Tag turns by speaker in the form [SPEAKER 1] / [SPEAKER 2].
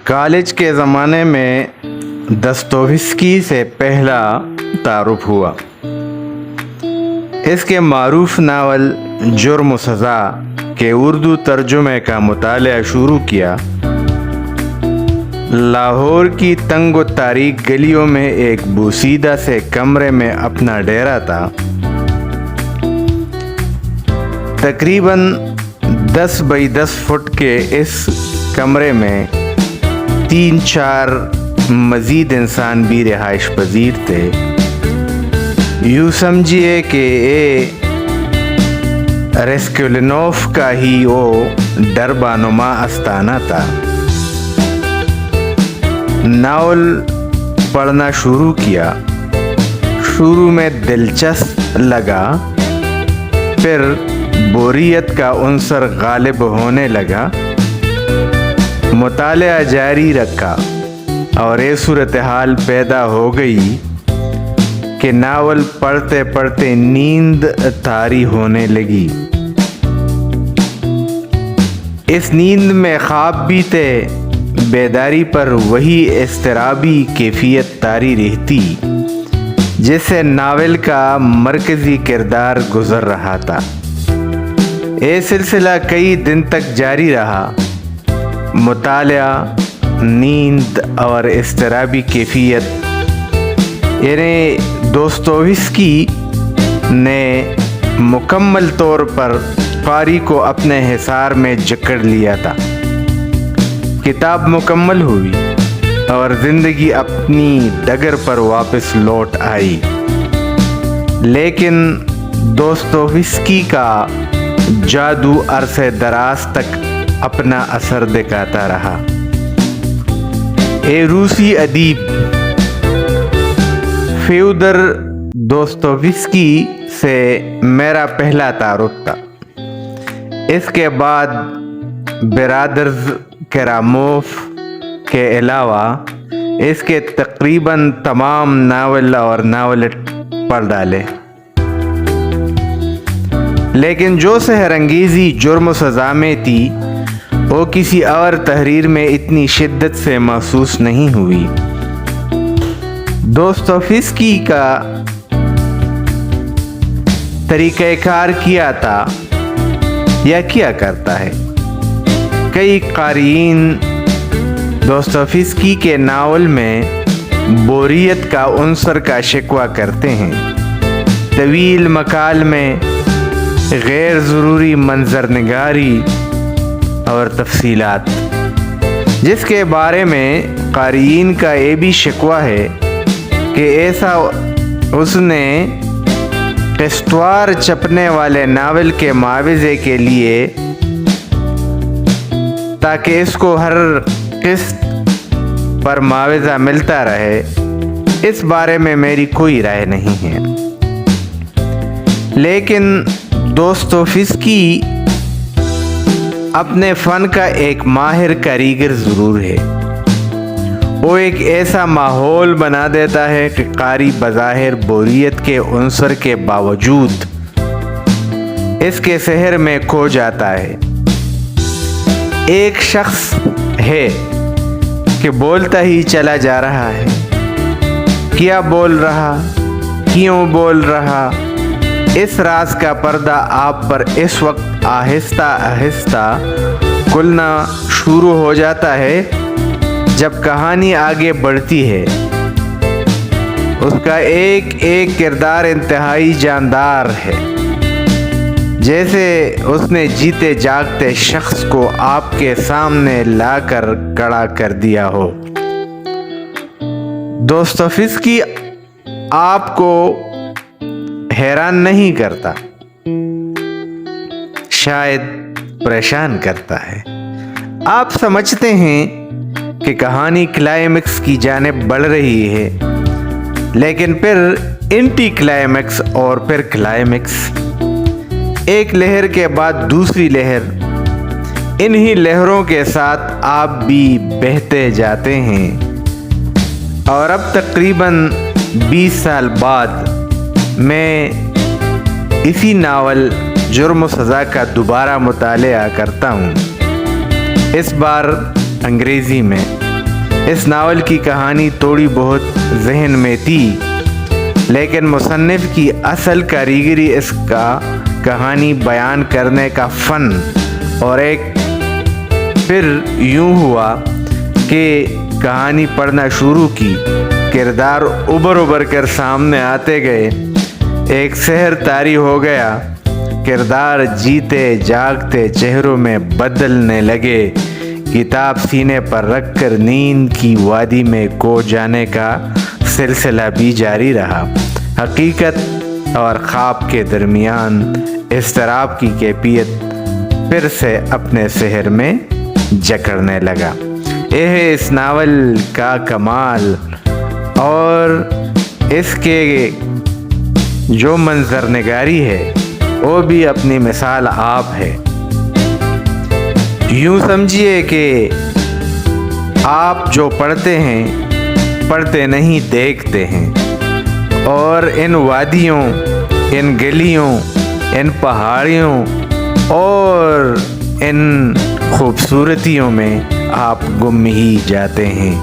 [SPEAKER 1] College کے زمانے میں دستویفسکی سے پہلا تعارف ہوا۔ اس کے معروف ناول جرم و سزا کے اردو ترجمے کا مطالعہ شروع کیا۔ لاہور کی تنگ و تاریک گلیوں میں ایک بوسیدہ سے کمرے میں اپنا ڈیرا تھا۔ تقریباً 10 بائی 10 فٹ کے اس کمرے میں 3-4 مزید انسان بھی رہائش پذیر تھے۔ یوں سمجھیے کہ ریسکولینوف کا ہی وہ ڈربانما آستانہ تھا۔ ناول پڑھنا شروع کیا۔ شروع میں دلچسپ لگا، پھر بوریت کا عنصر غالب ہونے لگا۔ مطالعہ جاری رکھا اور یہ صورتحال پیدا ہو گئی کہ ناول پڑھتے پڑھتے نیند طاری ہونے لگی۔ اس نیند میں خواب بھی تھے، بیداری پر وہی اضطرابی کیفیت طاری رہتی جس سے ناول کا مرکزی کردار گزر رہا تھا۔ یہ سلسلہ کئی دن تک جاری رہا۔ مطالعہ، نیند اور اضطرابی کیفیت، یعنی دوستویفسکی نے مکمل طور پر قاری کو اپنے حصار میں جکڑ لیا تھا۔ کتاب مکمل ہوئی اور زندگی اپنی ڈگر پر واپس لوٹ آئی، لیکن دوستویفسکی کا جادو عرصے دراز تک اپنا اثر دکھاتا رہا۔ روسی ادیب فیودر دوستویفسکی سے میرا پہلا تعارف تھا۔ اس کے بعد برادرز کراموف کے علاوہ اس کے تقریباً تمام ناول اور ناولٹ پڑھ ڈالے، لیکن جو سحر انگیزی جرم و سزا میں تھی وہ کسی اور تحریر میں اتنی شدت سے محسوس نہیں ہوئی۔ دوستویفسکی کا طریقہ کار کیا تھا یا کیا کرتا ہے۔ کئی قارئین دوستویفسکی کے ناول میں بوریت کا عنصر کا شکوہ کرتے ہیں۔ طویل مقال میں غیر ضروری منظر نگاری اور تفصیلات، جس کے بارے میں قارئین کا یہ بھی شکوہ ہے کہ ایسا اس نے قسطوار چھپنے والے ناول کے معاوضے کے لیے تاکہ اس کو ہر قسط پر معاوضہ ملتا رہے، اس بارے میں میری کوئی رائے نہیں ہے۔ لیکن دوستویفسکی اپنے فن کا ایک ماہر کاریگر ضرور ہے۔ وہ ایک ایسا ماحول بنا دیتا ہے کہ قاری بظاہر بوریت کے عنصر کے باوجود اس کے سحر میں کھو جاتا ہے۔ ایک شخص ہے کہ بولتا ہی چلا جا رہا ہے، کیا بول رہا، کیوں بول رہا، اس راز کا پردہ آپ پر اس وقت آہستہ آہستہ کھلنا شروع ہو جاتا ہے جب کہانی آگے بڑھتی ہے۔ اس کا ایک ایک کردار انتہائی جاندار ہے، جیسے اس نے جیتے جاگتے شخص کو آپ کے سامنے لا کر کھڑا کر دیا ہو۔ دوستویفسکی آپ کو حیران نہیں کرتا، شاید پریشان کرتا ہے۔ آپ سمجھتے ہیں کہ کہانی کلائمیکس کی جانب بڑھ رہی ہے، لیکن پھر اینٹی کلائمیکس اور پھر کلائمیکس، ایک لہر کے بعد دوسری لہر، انہی لہروں کے ساتھ آپ بھی بہتے جاتے ہیں۔ اور اب تقریباً 20 سال بعد میں اسی ناول جرم و سزا کا دوبارہ مطالعہ کرتا ہوں، اس بار انگریزی میں۔ اس ناول کی کہانی تھوڑی بہت ذہن میں تھی، لیکن مصنف کی اصل کاریگری اس کا کہانی بیان کرنے کا فن، اور ایک پھر یوں ہوا کہ کہانی پڑھنا شروع کی، کردار ابھر کر سامنے آتے گئے، ایک سحر طاری ہو گیا، کردار جیتے جاگتے چہروں میں بدلنے لگے، کتاب سینے پر رکھ کر نیند کی وادی میں کھو جانے کا سلسلہ بھی جاری رہا۔ حقیقت اور خواب کے درمیان اضطراب کی کیفیت پھر سے اپنے سحر میں جکڑنے لگا۔ یہ اس ناول کا کمال اور اس کے جو منظر نگاری ہے وہ بھی اپنی مثال آپ ہے۔ یوں سمجھیے کہ آپ جو پڑھتے ہیں پڑھتے نہیں دیکھتے ہیں، اور ان وادیوں، ان گلیوں، ان پہاڑیوں اور ان خوبصورتیوں میں آپ گم ہی جاتے ہیں۔